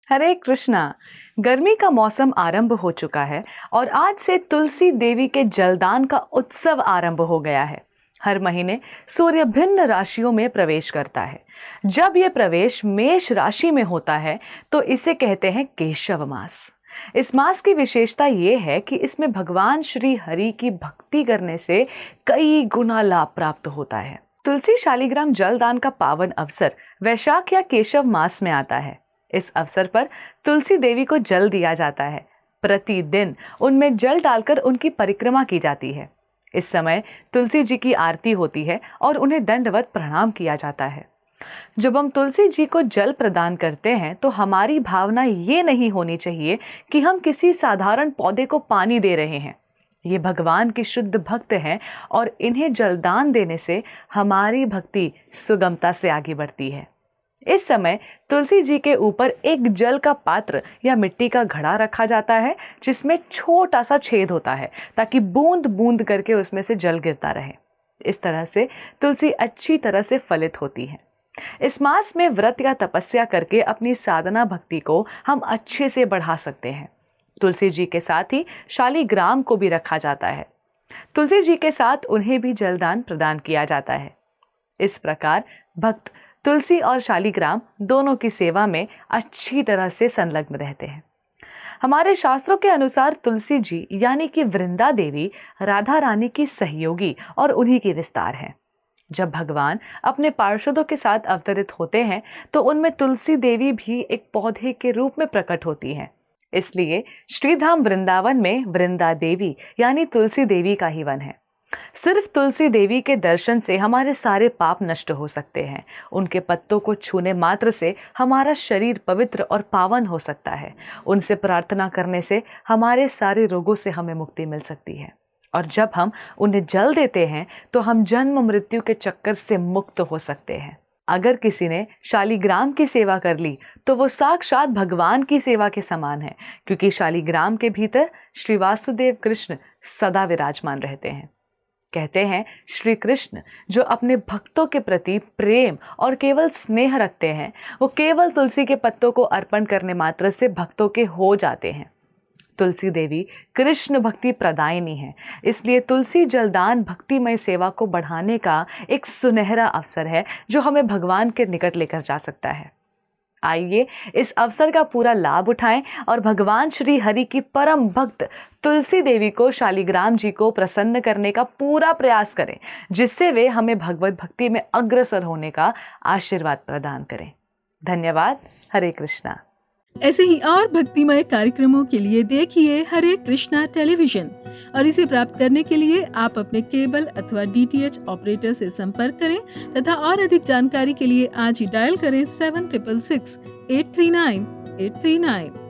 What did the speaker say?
हरे कृष्णा। गर्मी का मौसम आरंभ हो चुका है और आज से तुलसी देवी के जलदान का उत्सव आरंभ हो गया है। हर महीने सूर्य भिन्न राशियों में प्रवेश करता है। जब यह प्रवेश मेष राशि में होता है तो इसे कहते हैं केशव मास। इस मास की विशेषता यह है कि इसमें भगवान श्री हरि की भक्ति करने से कई गुना लाभ प्राप्त होता है। तुलसी शालिग्राम जलदान का पावन अवसर वैशाख या केशव मास में आता है। इस अवसर पर तुलसी देवी को जल दिया जाता है। प्रतिदिन उनमें जल डालकर उनकी परिक्रमा की जाती है। इस समय तुलसी जी की आरती होती है और उन्हें दंडवत प्रणाम किया जाता है। जब हम तुलसी जी को जल प्रदान करते हैं तो हमारी भावना ये नहीं होनी चाहिए कि हम किसी साधारण पौधे को पानी दे रहे हैं। ये भगवान के शुद्ध भक्त हैं और इन्हें जलदान देने से हमारी भक्ति सुगमता से आगे बढ़ती है। इस समय तुलसी जी के ऊपर एक जल का पात्र या मिट्टी का घड़ा रखा जाता है जिसमें छोटा सा छेद होता है ताकि बूंद बूंद करके उसमें से जल गिरता रहे। इस तरह से तुलसी अच्छी तरह से फलित होती है। इस मास में व्रत या तपस्या करके अपनी साधना भक्ति को हम अच्छे से बढ़ा सकते हैं। तुलसी जी के साथ ही शालिग्राम को भी रखा जाता है। तुलसी जी के साथ उन्हें भी जलदान प्रदान किया जाता है। इस प्रकार भक्त तुलसी और शालिग्राम दोनों की सेवा में अच्छी तरह से संलग्न रहते हैं। हमारे शास्त्रों के अनुसार तुलसी जी यानी कि वृंदा देवी राधा रानी की सहयोगी और उन्हीं की विस्तार है। जब भगवान अपने पार्षदों के साथ अवतरित होते हैं तो उनमें तुलसी देवी भी एक पौधे के रूप में प्रकट होती हैं। इसलिए श्रीधाम वृंदावन में वृंदा देवी यानी तुलसी देवी का ही वन है। सिर्फ तुलसी देवी के दर्शन से हमारे सारे पाप नष्ट हो सकते हैं। उनके पत्तों को छूने मात्र से हमारा शरीर पवित्र और पावन हो सकता है। उनसे प्रार्थना करने से हमारे सारे रोगों से हमें मुक्ति मिल सकती है। और जब हम उन्हें जल देते हैं तो हम जन्म मृत्यु के चक्कर से मुक्त हो सकते हैं। अगर किसी ने शालिग्राम की सेवा कर ली तो वो साक्षात भगवान की सेवा के समान है, क्योंकि शालिग्राम के भीतर श्री वासुदेव कृष्ण सदा विराजमान रहते हैं। कहते हैं श्री कृष्ण जो अपने भक्तों के प्रति प्रेम और केवल स्नेह रखते हैं, वो केवल तुलसी के पत्तों को अर्पण करने मात्र से भक्तों के हो जाते हैं। तुलसी देवी कृष्ण भक्ति प्रदायिनी है, इसलिए तुलसी जलदान भक्तिमय सेवा को बढ़ाने का एक सुनहरा अवसर है जो हमें भगवान के निकट लेकर जा सकता है। आइए इस अवसर का पूरा लाभ उठाएं और भगवान श्री हरि की परम भक्त तुलसी देवी को शालिग्राम जी को प्रसन्न करने का पूरा प्रयास करें, जिससे वे हमें भगवत भक्ति में अग्रसर होने का आशीर्वाद प्रदान करें। धन्यवाद। हरे कृष्णा। ऐसे ही और भक्तिमय कार्यक्रमों के लिए देखिए हरे कृष्णा टेलीविजन और इसे प्राप्त करने के लिए आप अपने केबल अथवा DTH ऑपरेटर से संपर्क करें तथा और अधिक जानकारी के लिए आज ही डायल करें 7666 839 839।